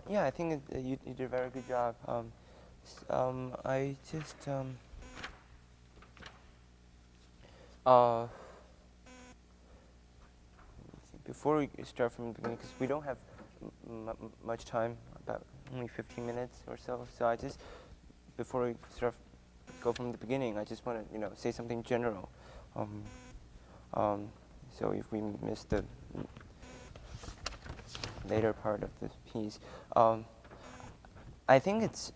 Yeah, I think you did a very good job. I just uh, before we start from the beginning, because we don't have much time, about only 15 minutes or so. So I just before we start go from the beginning, I just want to say something general. Um, so if we miss the later part of this piece, I think it's.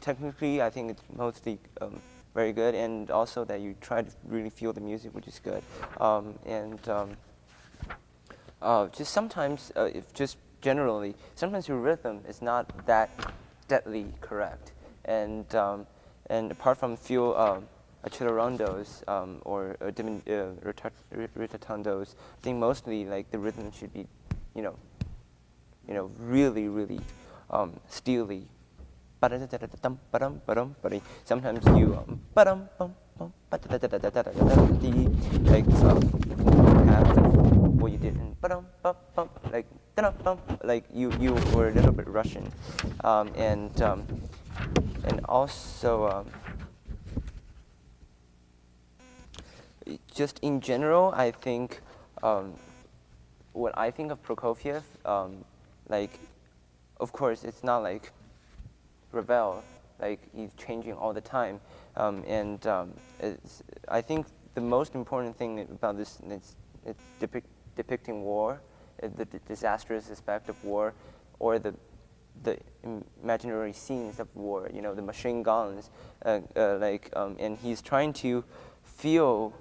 Technically, I think it's mostly very good, and also that you try to really feel the music, which is good. Just sometimes, if just generally, sometimes your rhythm is not that deadly correct, and apart from few accelerandos or ritatandos, I think mostly like the rhythm should be, really, really steely. Sometimes you like half of what you did in like you were a little bit Russian, and also just in general, I think what I think of Prokofiev, like, of course, it's not like Ravel, like he's changing all the time, I think the most important thing about this is it's depicting war, the disastrous aspect of war, or the imaginary scenes of war. The machine guns, and he's trying to feel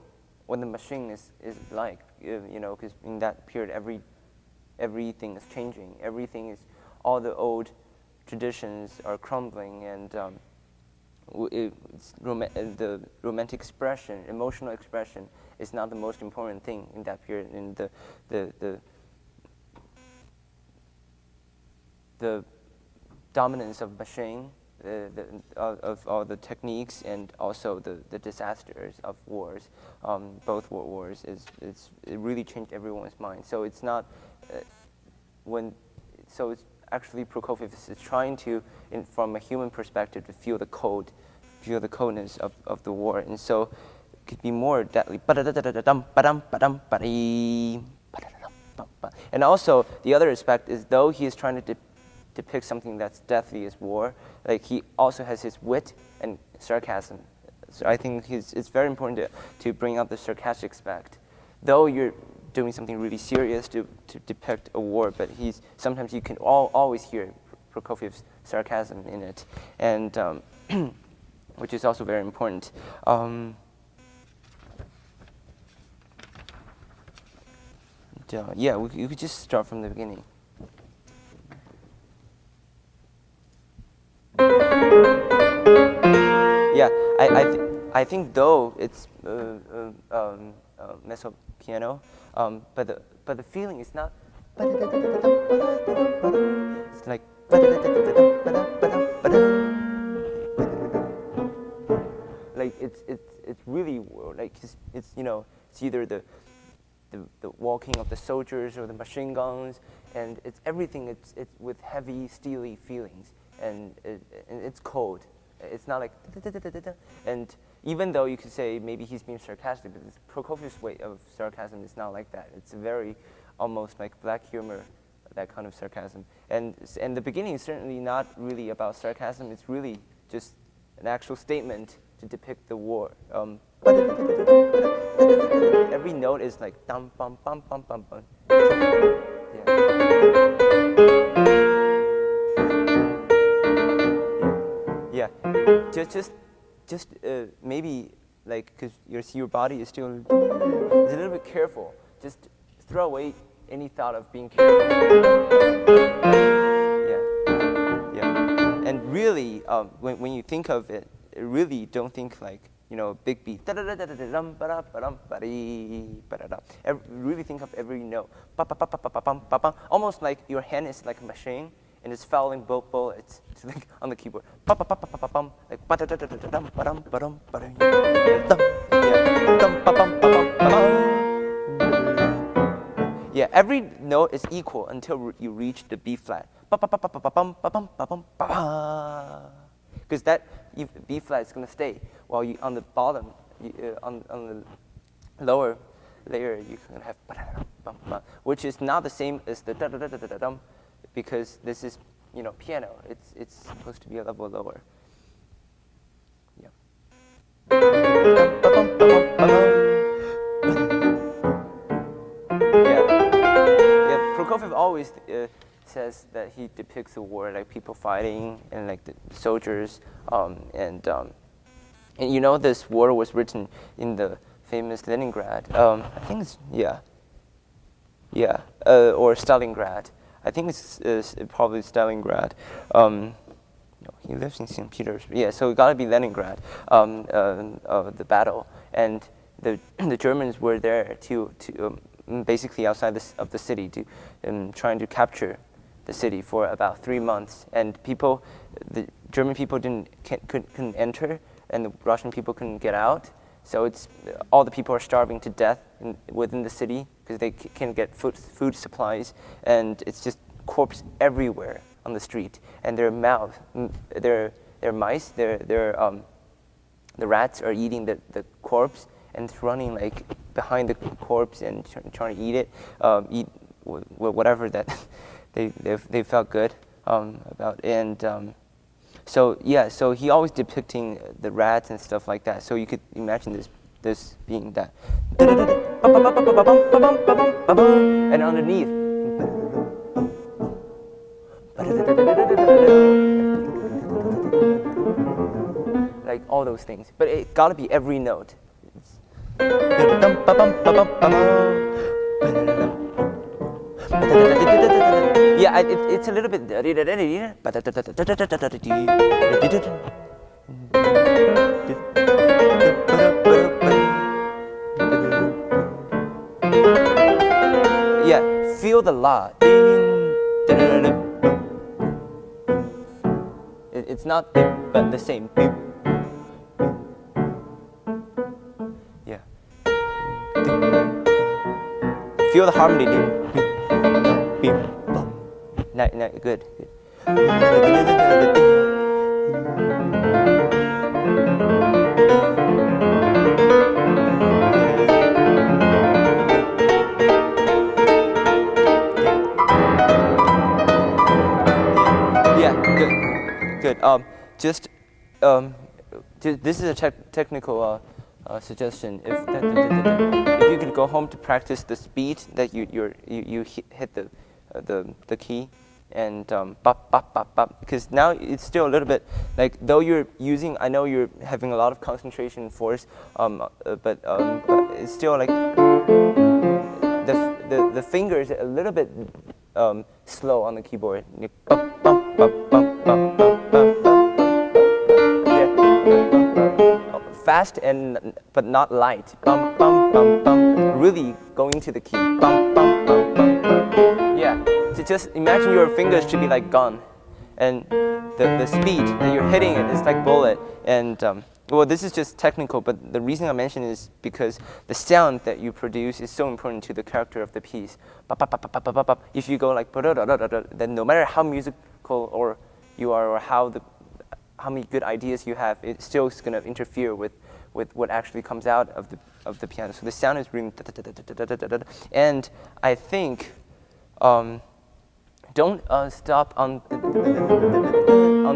what the machine is like, because in that period everything is changing, all the old traditions are crumbling, and the romantic expression, emotional expression, is not the most important thing in that period. And the dominance of machine, of all the techniques, and also the disasters of wars, both world wars, it really changed everyone's mind. So it's not it's actually Prokofiev is trying to, from a human perspective, to feel the coldness of the war, and so it could be more deadly. And also the other aspect is, though he is trying to depict something that's deathly as war, like he also has his wit and sarcasm. So I think it's very important to bring out the sarcastic aspect, though you're doing something really serious to depict a war, but sometimes you can always hear Prokofiev's sarcasm in it, and which is also very important. Yeah, you could just start from the beginning. Yeah, I think though it's mezzo piano, but the feeling is not. It's like. Like it's really like it's either the walking of the soldiers or the machine guns, and it's everything. It's with heavy, steely feelings, and it's cold. It's not like, and even though you could say maybe he's being sarcastic, but Prokofiev's way of sarcasm is not like that. It's very almost like black humor, that kind of sarcasm. And the beginning is certainly not really about sarcasm. It's really just an actual statement to depict the war. Every note is like dum bum bum bum bum bum. Yeah, just maybe like because your body is still is a little bit careful. Just throw away any thought of being careful. Yeah. And really, when you think of it, really don't think like big beat. Really think of every note. Almost like your hand is like a machine, and it's firing bullets like on the keyboard. Yeah, every note is equal until you reach the B flat. Because that B flat is going to stay, while you on the bottom, on the lower layer, you can have which is not the same as the da da da da da da, because this is piano. It's supposed to be a level lower. Yeah. Yeah. Prokofiev always says that he depicts the war like people fighting and like the soldiers, and this war was written in the famous Leningrad. I think it's or Stalingrad. I think it's probably Stalingrad. He lives in St. Petersburg. Yeah, so it got to be Leningrad. The battle, and the Germans were there to basically outside of the city to trying to capture the city for about 3 months, and the German people couldn't enter, and the Russian people couldn't get out. So all the people are starving to death within the city because they can't get food supplies, and it's just corpse everywhere on the street. And their mice, the rats are eating the corpse, and it's running like behind the corpse and trying to eat it, eat whatever that they felt good about. And so he always depicting the rats and stuff like that. So you could imagine this being that, and underneath, like all those things. But it gotta be every note. Yeah, it's a little bit. Yeah, feel the la. It's not but the same. Yeah. Feel the harmony. Good. Yeah, good. This is a technical suggestion. If you could go home to practice the speed that you hit the key, and bop bop bop bop, because now it's still a little bit like, though I know you're having a lot of concentration force, but it's still like the fingers are a little bit slow on the keyboard. Fast but not light. Bum bum bum bum. Really going to the key. Bum bum bum bum. Yeah. So just imagine your fingers should be like gun, and the speed that you're hitting it is like bullet. And well, this is just technical, but the reason I mention is because the sound that you produce is so important to the character of the piece. If you go like, then no matter how musical or you are, or how many good ideas you have, it still is going to interfere with what actually comes out of the piano. So the sound is really, and I think don't stop on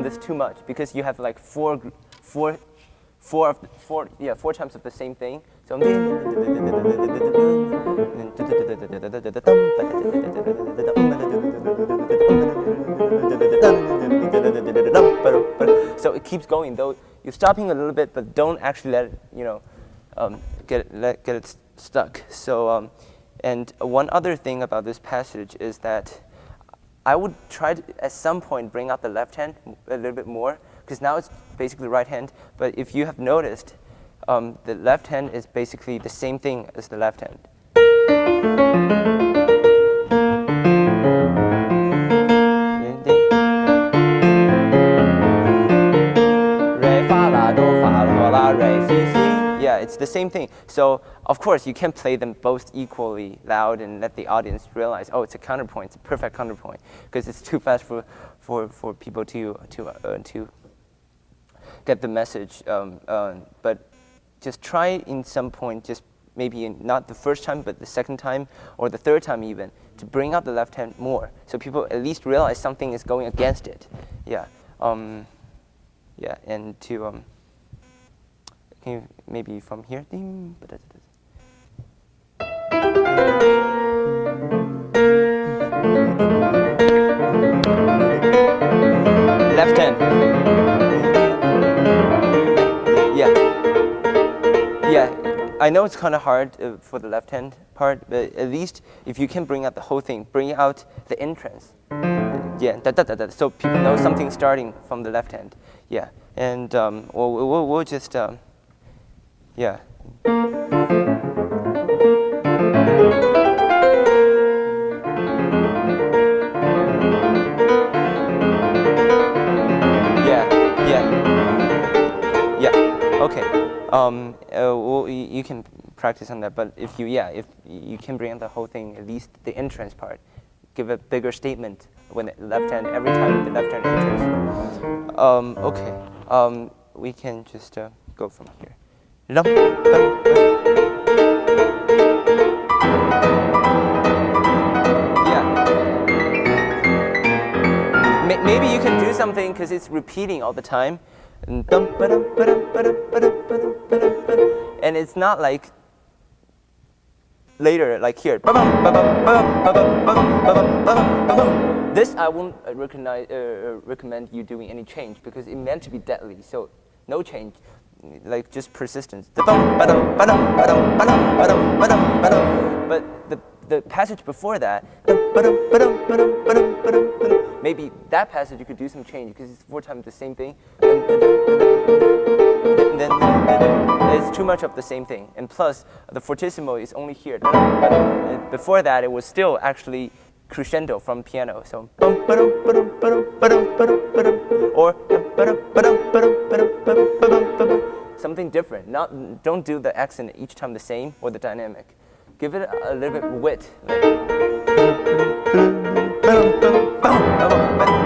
this too much, because you have like four times of the same thing. So so it keeps going, though you're stopping a little bit, but don't actually let it get it stuck. So and one other thing about this passage is that I would try to at some point bring out the left hand a little bit more, because now it's basically right hand. But if you have noticed, the left hand is basically the same thing as the left hand. Re, fa, la, do, fa, la, la, re, si, si. Yeah, it's the same thing. So of course you can't play them both equally loud and let the audience realize, oh, it's a counterpoint, it's a perfect counterpoint, because it's too fast for people to get the message. But just try in some point, just maybe not the first time, but the second time or the third time even, to bring out the left hand more, so people at least realize something is going against it. Yeah, yeah, and to can you maybe from here? Left hand. Yeah. Yeah. I know it's kind of hard for the left hand part, but at least if you can bring out the whole thing, bring out the entrance. Yeah, so people know something starting from the left hand. Yeah, and we'll just, yeah. Yeah. Okay. Well, you can practice on that, but if you can bring out the whole thing, at least the entrance part, give a bigger statement when the left hand, every time the left hand enters. Okay. We can just go from here. Maybe you can do something because it's repeating all the time. And it's not like later, like here. This I won't recommend you doing any change because it meant to be deadly. So no change, like just persistence. But the passage before that, maybe that passage you could do some change because it's 4 times the same thing. And then it's too much of the same thing. And plus, the fortissimo is only here. Before that, it was still actually crescendo from piano. So, or something different. Don't do the accent each time the same or the dynamic. Give it a little bit wit. Like,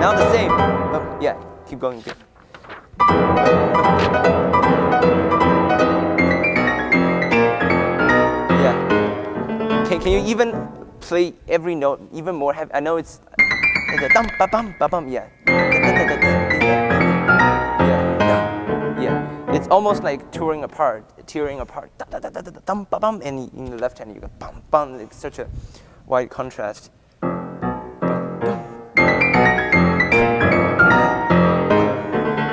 now the same. Yeah, keep going. Yeah. Can you even play every note even more heavy? I know it's yeah. Yeah. It's almost like tearing apart. And in the left hand you go bum bum. It's such a wide contrast.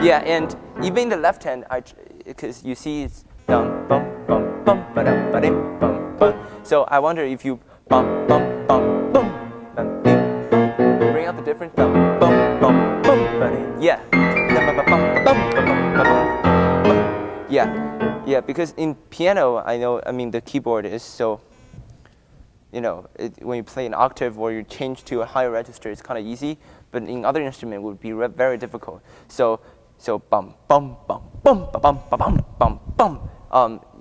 Yeah, and even in the left hand, because you see it's dum bum bum bum ba dum ba dim bum bum. So I wonder if you bum bum bum bum bum bring out the different dum bum bum bum ba dim. Yeah. Yeah, because in piano, I mean the keyboard is so, when you play an octave or you change to a higher register, it's kind of easy, but in other instrument it would be very difficult. So bum bum bum bum bum bum bum bum.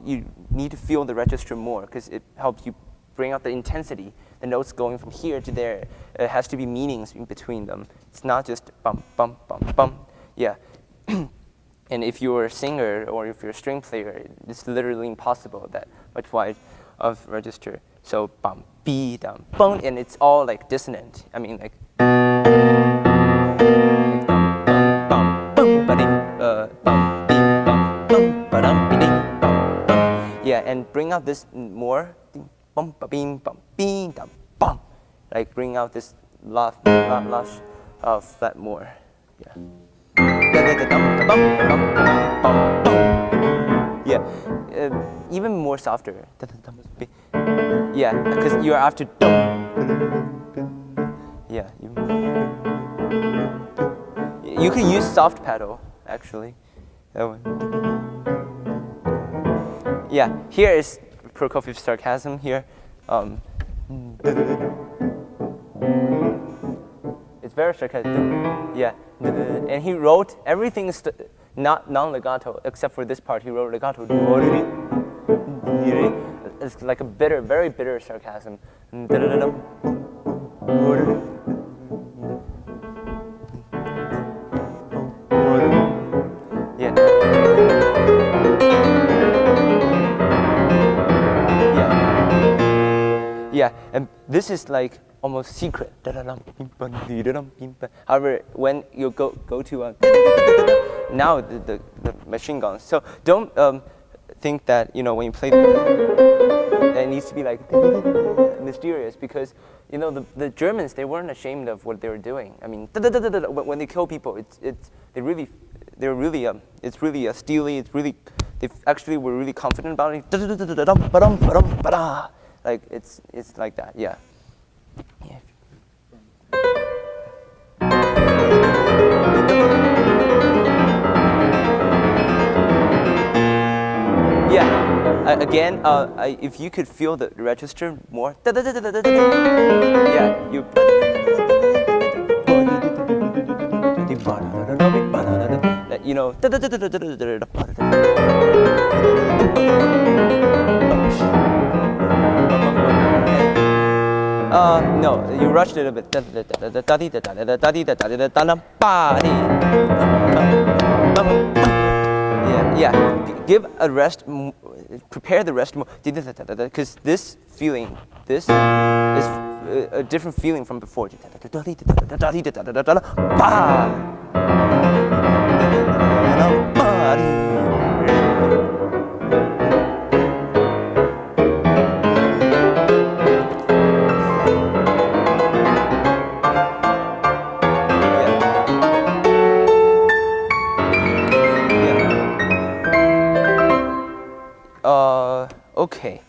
You need to feel the register more because it helps you bring out the intensity. The notes going from here to there, it has to be meanings in between them. It's not just bum bum bum bum. Yeah. And if you're a singer or if you're a string player, it's literally impossible that much wide of register. So bum, be, dum, bum, and it's all like dissonant. I mean like. Yeah, and bring out this more. Bum, ba, bing, bum, bing, dum, bum. Like bring out this lush flat more. Yeah. Yeah, even more softer. Yeah, because you're after. Yeah, you could use soft pedal actually. Yeah, here is Prokofiev's sarcasm here. It's very sarcastic. Yeah, and he wrote everything not non-legato except for this part. He wrote legato. It's like a bitter, very bitter sarcasm. Yeah. Yeah, and this is like almost secret. However, when you go to now the machine guns. So don't think that when you play it needs to be like mysterious, because the Germans, they weren't ashamed of what they were doing. I mean, when they kill people, it's really steely. They actually were really confident about it. Like it's like that, yeah. Yeah. Again, if you could feel the register more, yeah, you. No, you rushed it a bit. Yeah. Give a rest. Prepare the rest more, because this feeling, this is a different feeling from before. Okay.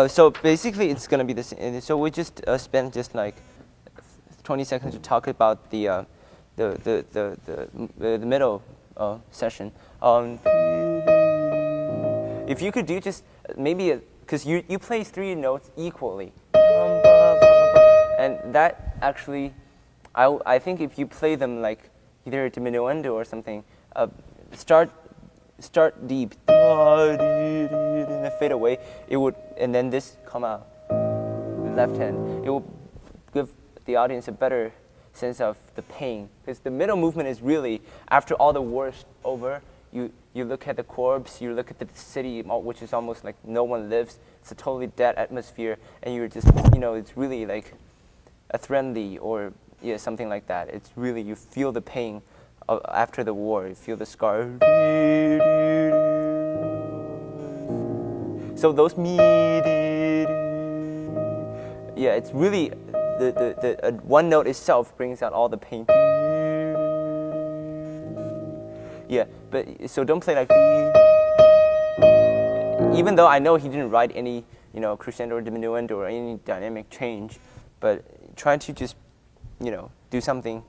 So basically, it's gonna be this. So we just spent just like 20 seconds to talk about the middle session. If you could do just maybe because you play 3 notes equally, and that actually, I think if you play them like either diminuendo or something, start deep, and then fade away. It would, and then this come out, left hand. It will give the audience a better sense of the pain, because the middle movement is really after all the war is over. You look at the corpse, you look at the city, which is almost like no one lives. It's a totally dead atmosphere, and you're just it's really like a friendly or something like that. It's really, you feel the pain after the war. You feel the scar. So those it's really the one note itself brings out all the pain. Yeah, but so don't play like. Even though I know he didn't write any crescendo or diminuendo or any dynamic change, but try to just do something.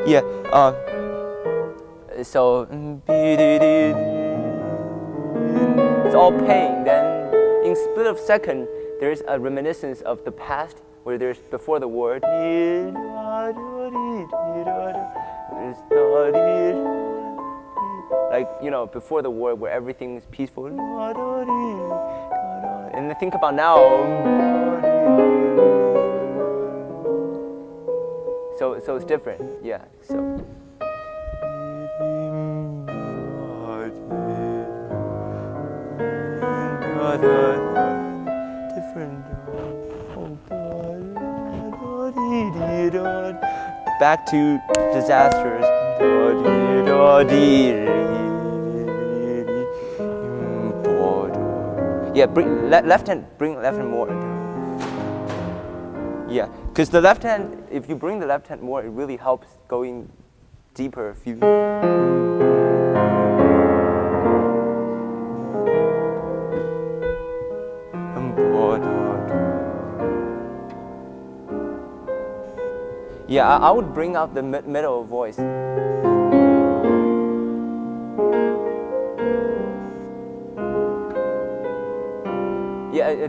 Yeah. So it's all pain. Then in split of second, there's a reminiscence of the past, where there's before the war. Like before the war, where everything is peaceful. And think about now. So it's different, yeah. So. Different. Back to disasters. Yeah, bring left hand. Bring left hand more. Yeah, because the left hand, if you bring the left hand more, it really helps going deeper. Yeah, I would bring out the middle voice.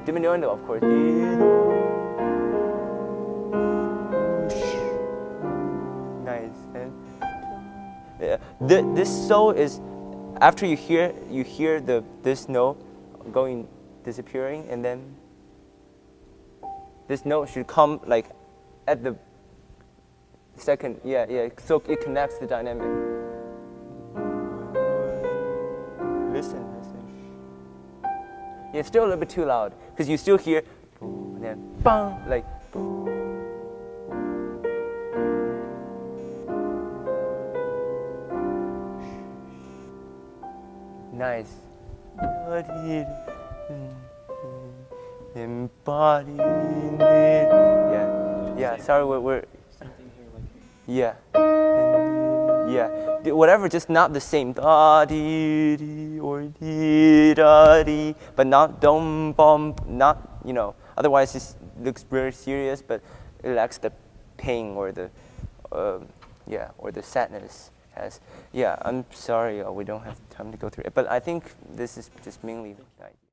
diminuendo, of course. Nice. And this so is after you hear this note going disappearing, and then this note should come like at the second, so it connects the dynamic. Listen. Yeah, it's still a little bit too loud because you still hear, and then bang, like. Nice. Embodied. Yeah. Sorry, we're. Yeah. Whatever, just not the same. Da dee or dee da dee, but not dom bom. Not Otherwise, it looks very serious, but it lacks the pain or the or the sadness. I'm sorry, we don't have time to go through it, but I think this is just mainly the idea.